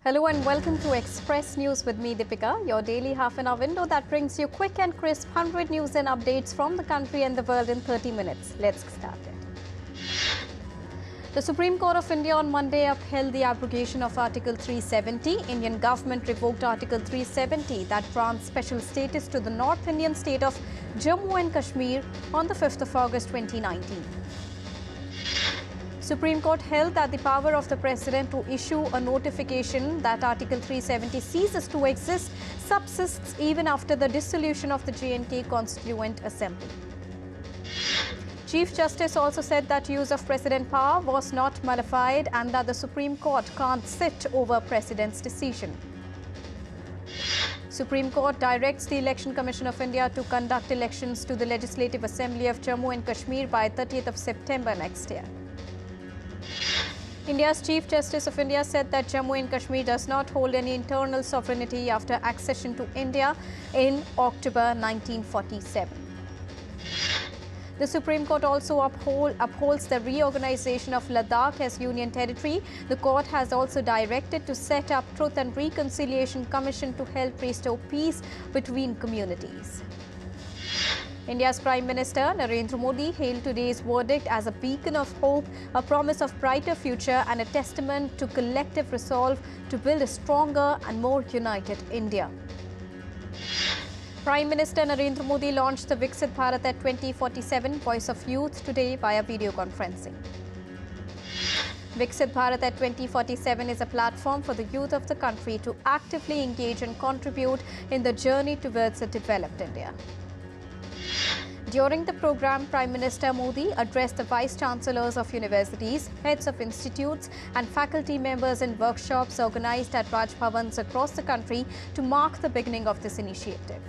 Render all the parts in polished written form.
Hello and welcome to Express News with me, Deepika, your daily half-an-hour window that brings you quick and crisp 100 news and updates from the country and the world in 30 minutes. Let's get started. The Supreme Court of India on Monday upheld the abrogation of Article 370. Indian government revoked Article 370 that grants special status to the North Indian state of Jammu and Kashmir on the 5th of August 2019. Supreme Court held that the power of the President to issue a notification that Article 370 ceases to exist subsists even after the dissolution of the J&K Constituent Assembly. Chief Justice also said that use of President power was not nullified and that the Supreme Court can't sit over President's decision. Supreme Court directs the Election Commission of India to conduct elections to the Legislative Assembly of Jammu and Kashmir by 30th of September next year. India's Chief Justice of India said that Jammu and Kashmir does not hold any internal sovereignty after accession to India in October 1947. The Supreme Court also upholds the reorganization of Ladakh as Union Territory. The court has also directed to set up Truth and Reconciliation Commission to help restore peace between communities. India's Prime Minister Narendra Modi hailed today's verdict as a beacon of hope, a promise of brighter future and a testament to collective resolve to build a stronger and more united India. Prime Minister Narendra Modi launched the Viksit Bharat at 2047 Voice of Youth today via video conferencing. Viksit Bharat at 2047 is a platform for the youth of the country to actively engage and contribute in the journey towards a developed India. During the program, Prime Minister Modi addressed the Vice-Chancellors of universities, heads of institutes and faculty members in workshops organized at Raj Bhavans across the country to mark the beginning of this initiative.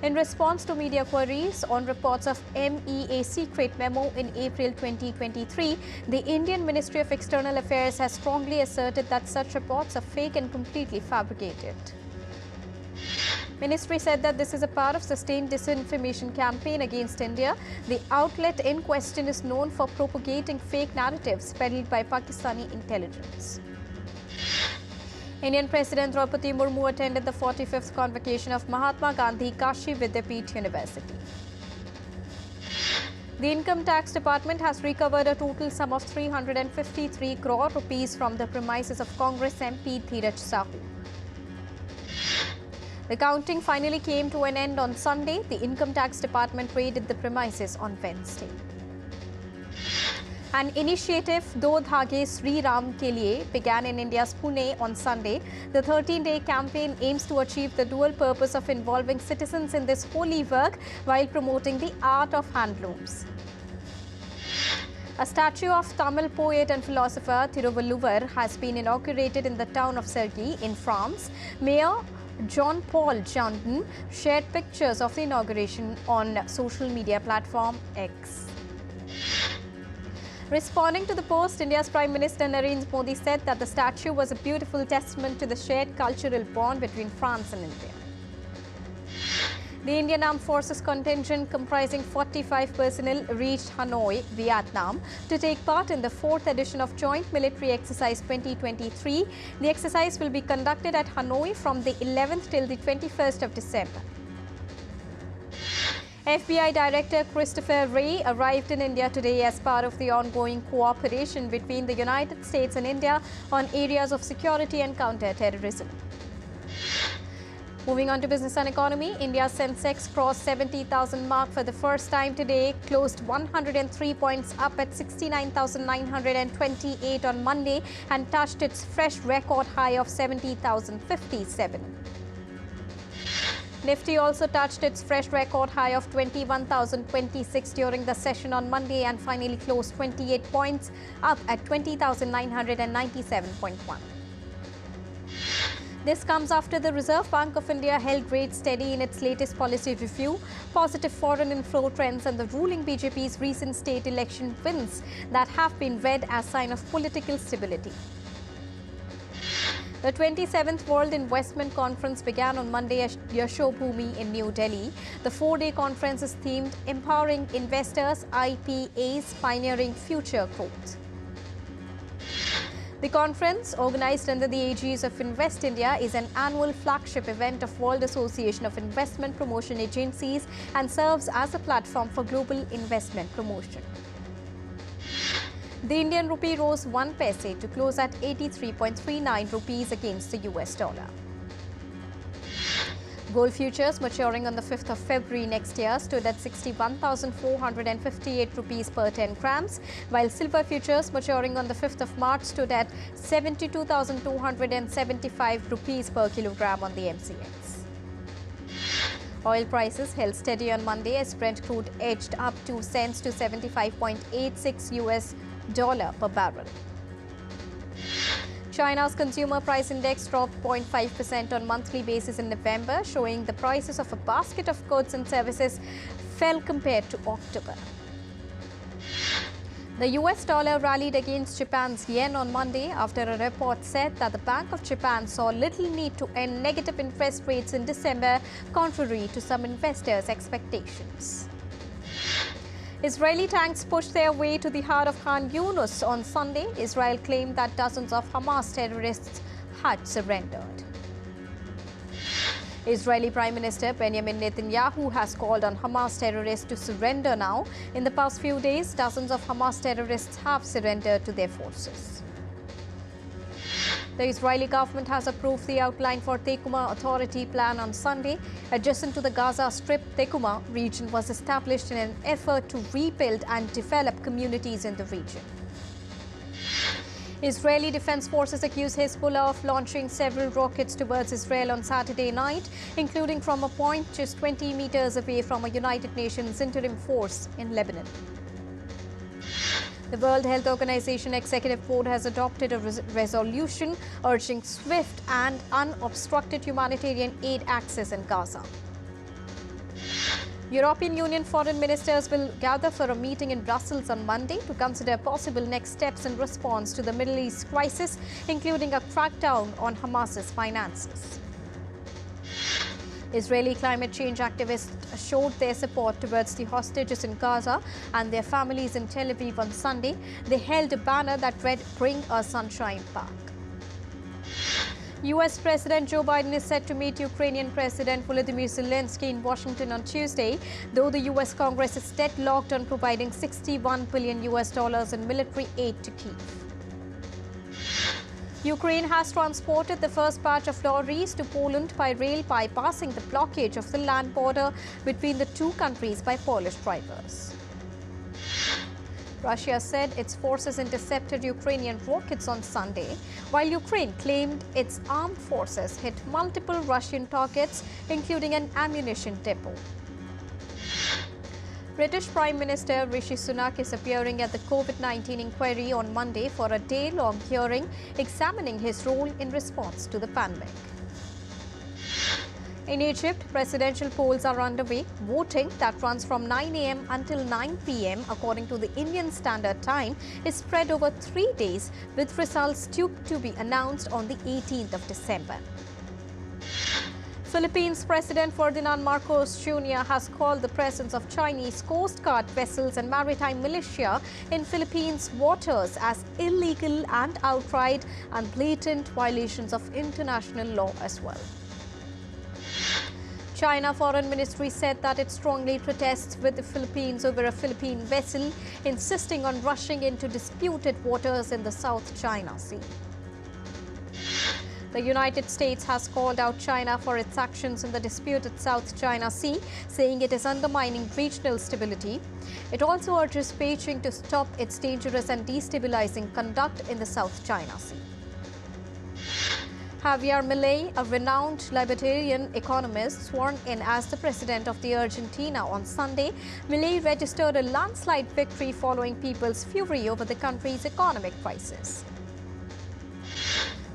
In response to media queries on reports of MEA secret memo in April 2023, the Indian Ministry of External Affairs has strongly asserted that such reports are fake and completely fabricated. Ministry said that this is a part of sustained disinformation campaign against India. The outlet in question is known for propagating fake narratives peddled by Pakistani intelligence. Indian President Draupadi Murmu attended the 45th convocation of Mahatma Gandhi Kashi Vidyapeeth University. The Income Tax Department has recovered a total sum of 353 crore rupees from the premises of Congress MP Dheeraj Sahu. The counting finally came to an end on Sunday. The Income Tax Department raided the premises on Wednesday. An initiative, Do Dhage Sri Ram Ke Liye, began in India's Pune on Sunday. The 13-day campaign aims to achieve the dual purpose of involving citizens in this holy work while promoting the art of handlooms. A statue of Tamil poet and philosopher Thiruvalluvar has been inaugurated in the town of Sergi in France. Mayor Jean-Paul Jardin shared pictures of the inauguration on social media platform X. Responding to the post, India's Prime Minister Narendra Modi said that the statue was a beautiful testament to the shared cultural bond between France and India. The Indian Armed Forces contingent comprising 45 personnel reached Hanoi, Vietnam to take part in the 4th edition of Joint Military Exercise 2023. The exercise will be conducted at Hanoi from the 11th till the 21st of December. FBI Director Christopher Wray arrived in India today as part of the ongoing cooperation between the United States and India on areas of security and counter-terrorism. Moving on to business and economy, India's Sensex crossed 70,000 mark for the first time today, closed 103 points up at 69,928 on Monday and touched its fresh record high of 70,057. Nifty also touched its fresh record high of 21,026 during the session on Monday and finally closed 28 points up at 20,997.1. This comes after the Reserve Bank of India held rates steady in its latest policy review, positive foreign inflow trends and the ruling BJP's recent state election wins that have been read as sign of political stability. The 27th World Investment Conference began on Monday at Yashobhoomi in New Delhi. The 4-day conference is themed Empowering Investors, IPAs, Pioneering Future Growth. The conference, organized under the aegis of Invest India, is an annual flagship event of World Association of Investment Promotion Agencies and serves as a platform for global investment promotion. The Indian rupee rose 1 paise to close at 83.39 rupees against the US dollar. Gold futures maturing on the 5th of February next year stood at 61,458 rupees per 10 grams, while silver futures maturing on the 5th of March stood at 72,275 rupees per kilogram on the MCX. Oil prices held steady on Monday as Brent crude edged up 2 cents to $75.86 US per barrel. China's consumer price index dropped 0.5% on monthly basis in November, showing the prices of a basket of goods and services fell compared to October. The US dollar rallied against Japan's yen on Monday after a report said that the Bank of Japan saw little need to end negative interest rates in December, contrary to some investors' expectations. Israeli tanks pushed their way to the heart of Khan Yunus on Sunday. Israel claimed that dozens of Hamas terrorists had surrendered. Israeli Prime Minister Benjamin Netanyahu has called on Hamas terrorists to surrender now. In the past few days, dozens of Hamas terrorists have surrendered to their forces. The Israeli government has approved the outline for Tekuma Authority plan on Sunday. Adjacent to the Gaza Strip, Tekuma region was established in an effort to rebuild and develop communities in the region. Israeli Defense Forces accused Hezbollah of launching several rockets towards Israel on Saturday night, including from a point just 20 meters away from a United Nations interim force in Lebanon. The World Health Organization Executive Board has adopted a resolution urging swift and unobstructed humanitarian aid access in Gaza. European Union foreign ministers will gather for a meeting in Brussels on Monday to consider possible next steps in response to the Middle East crisis, including a crackdown on Hamas's finances. Israeli climate change activists showed their support towards the hostages in Gaza and their families in Tel Aviv on Sunday. They held a banner that read, "Bring our sunshine back." US President Joe Biden is set to meet Ukrainian President Volodymyr Zelensky in Washington on Tuesday, though the US Congress is deadlocked on providing $61 billion in military aid to Kyiv. Ukraine has transported the first batch of lorries to Poland by rail, bypassing the blockage of the land border between the two countries by Polish drivers. Russia said its forces intercepted Ukrainian rockets on Sunday, while Ukraine claimed its armed forces hit multiple Russian targets, including an ammunition depot. British Prime Minister Rishi Sunak is appearing at the COVID-19 inquiry on Monday for a day-long hearing examining his role in response to the pandemic. In Egypt, presidential polls are underway. Voting that runs from 9 a.m. until 9 p.m. according to the Indian Standard Time is spread over 3 days, with results due to be announced on the 18th of December. Philippines President Ferdinand Marcos Jr. has called the presence of Chinese Coast Guard vessels and maritime militia in Philippines waters as illegal and outright and blatant violations of international law as well. China Foreign Ministry said that it strongly protests with the Philippines over a Philippine vessel insisting on rushing into disputed waters in the South China Sea. The United States has called out China for its actions in the disputed South China Sea, saying it is undermining regional stability. It also urges Beijing to stop its dangerous and destabilizing conduct in the South China Sea. Javier Milei, a renowned libertarian economist sworn in as the president of the Argentina on Sunday, Milei registered a landslide victory following people's fury over the country's economic crisis.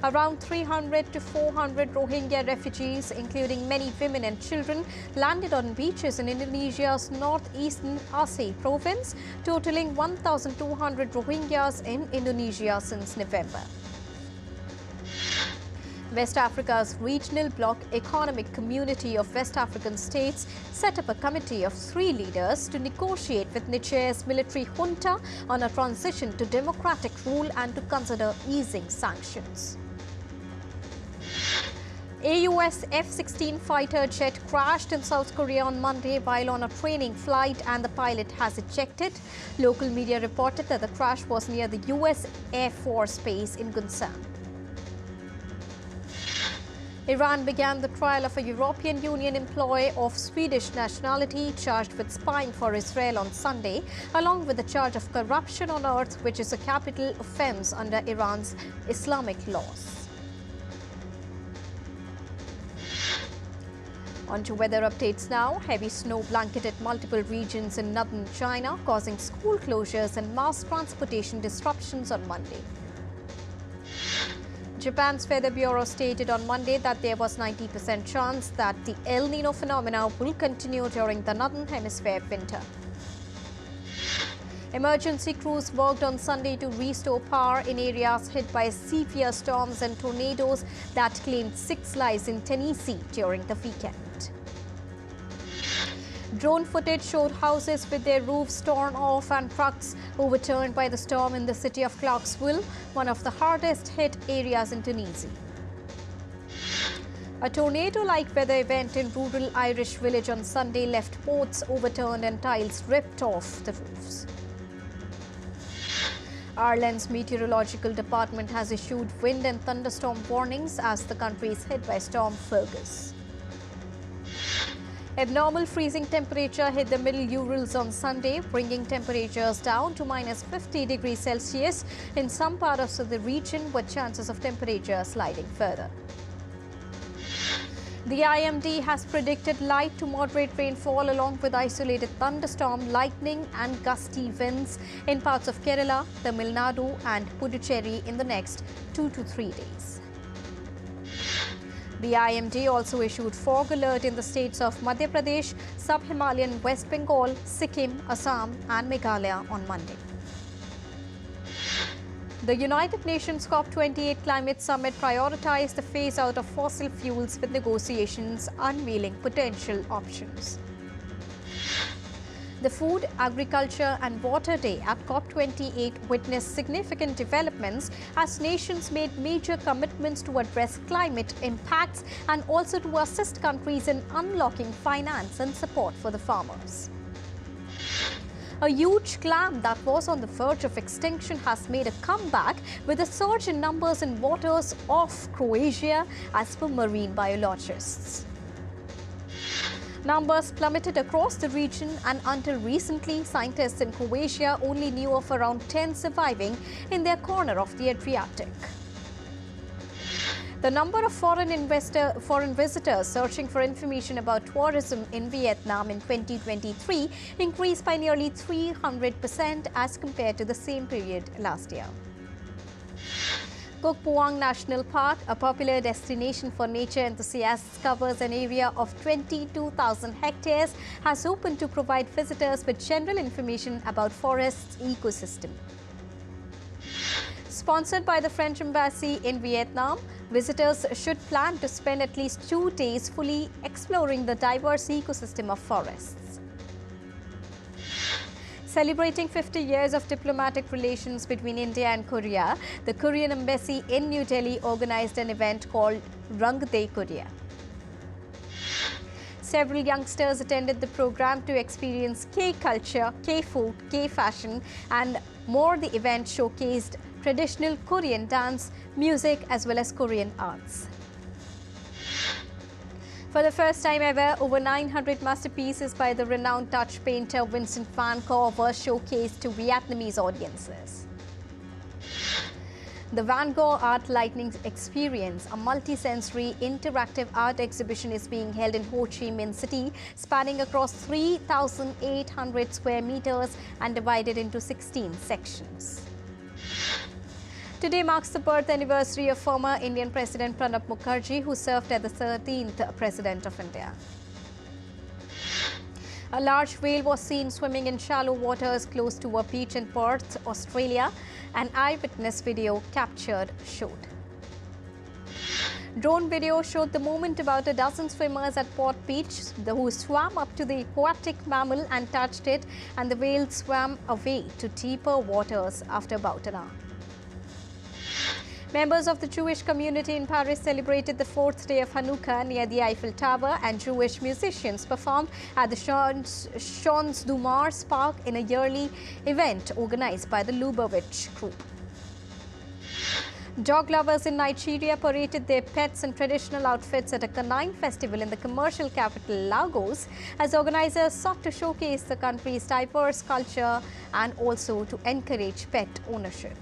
Around 300 to 400 Rohingya refugees, including many women and children, landed on beaches in Indonesia's northeastern Aceh province, totaling 1,200 Rohingyas in Indonesia since November. West Africa's regional bloc economic community of West African states set up a committee of 3 leaders to negotiate with Niger's military junta on a transition to democratic rule and to consider easing sanctions. A US F-16 fighter jet crashed in South Korea on Monday while on a training flight and the pilot has ejected. Local media reported that the crash was near the US Air Force Base in Gunsan. Iran began the trial of a European Union employee of Swedish nationality charged with spying for Israel on Sunday, along with the charge of corruption on earth, which is a capital offense under Iran's Islamic laws. On to weather updates now. Heavy snow blanketed multiple regions in northern China, causing school closures and mass transportation disruptions on Monday. Japan's Weather Bureau stated on Monday that there was 90% chance that the El Nino phenomena will continue during the Northern Hemisphere winter. Emergency crews worked on Sunday to restore power in areas hit by severe storms and tornadoes that claimed 6 lives in Tennessee during the weekend. Drone footage showed houses with their roofs torn off and trucks overturned by the storm in the city of Clarksville, one of the hardest hit areas in Tennessee. A tornado-like weather event in rural Irish village on Sunday left boats overturned and tiles ripped off the roofs. Ireland's meteorological department has issued wind and thunderstorm warnings as the country is hit by Storm Fergus. Abnormal freezing temperature hit the middle Urals on Sunday, bringing temperatures down to minus 50 degrees Celsius in some parts of the region, with chances of temperature sliding further. The IMD has predicted light to moderate rainfall along with isolated thunderstorm, lightning and gusty winds in parts of Kerala, Tamil Nadu and Puducherry in the next 2 to 3 days. The IMD also issued fog alert in the states of Madhya Pradesh, Sub-Himalayan West Bengal, Sikkim, Assam and Meghalaya on Monday. The United Nations COP28 Climate Summit prioritized the phase-out of fossil fuels with negotiations unveiling potential options. The Food, Agriculture and Water Day at COP28 witnessed significant developments as nations made major commitments to address climate impacts and also to assist countries in unlocking finance and support for the farmers. A huge clam that was on the verge of extinction has made a comeback with a surge in numbers in waters off Croatia, as per marine biologists. Numbers plummeted across the region, and until recently, scientists in Croatia only knew of around 10 surviving in their corner of the Adriatic. The number of foreign visitors searching for information about tourism in Vietnam in 2023 increased by nearly 300% as compared to the same period last year. Kok Puang National Park, a popular destination for nature enthusiasts, covers an area of 22,000 hectares, has opened to provide visitors with general information about forest's ecosystem. Sponsored by the French Embassy in Vietnam, visitors should plan to spend at least 2 days fully exploring the diverse ecosystem of forests. Celebrating 50 years of diplomatic relations between India and Korea, the Korean Embassy in New Delhi organized an event called Rang De Korea. Several youngsters attended the program to experience K-culture, K-food, K-fashion and more. The event showcased traditional Korean dance, music as well as Korean arts. For the first time ever, over 900 masterpieces by the renowned Dutch painter Vincent van Gogh were showcased to Vietnamese audiences. The Van Gogh Art Lightning Experience, a multi-sensory interactive art exhibition, is being held in Ho Chi Minh City, spanning across 3,800 square meters and divided into 16 sections. Today marks the birth anniversary of former Indian President Pranab Mukherjee, who served as the 13th President of India. A large whale was seen swimming in shallow waters close to a beach in Perth, Australia. An eyewitness video captured showed. Drone video showed the moment about a dozen swimmers at Port Beach who swam up to the aquatic mammal and touched it, and the whale swam away to deeper waters after about an hour. Members of the Jewish community in Paris celebrated the fourth day of Hanukkah near the Eiffel Tower, and Jewish musicians performed at the Champs du Mars Park in a yearly event organized by the Lubavitch Group. Dog lovers in Nigeria paraded their pets in traditional outfits at a canine festival in the commercial capital Lagos, as organizers sought to showcase the country's diverse culture and also to encourage pet ownership.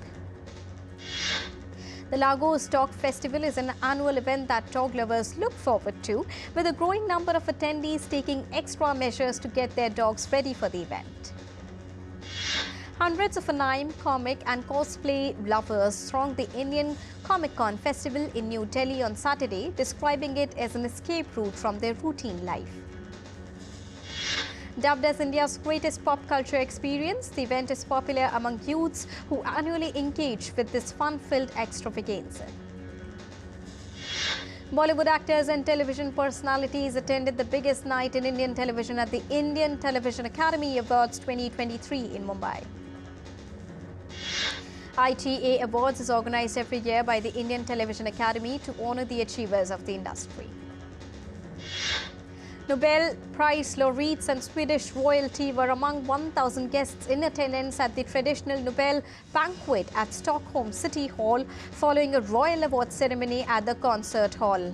The Lagos Dog Festival is an annual event that dog lovers look forward to, with a growing number of attendees taking extra measures to get their dogs ready for the event. Hundreds of anime, comic and cosplay lovers thronged the Indian Comic-Con festival in New Delhi on Saturday, describing it as an escape route from their routine life. Dubbed as India's greatest pop culture experience, the event is popular among youths who annually engage with this fun-filled extravaganza. Bollywood actors and television personalities attended the biggest night in Indian television at the Indian Television Academy Awards 2023 in Mumbai. ITA Awards is organized every year by the Indian Television Academy to honor the achievers of the industry. Nobel Prize laureates and Swedish royalty were among 1,000 guests in attendance at the traditional Nobel banquet at Stockholm City Hall following a royal award ceremony at the concert hall.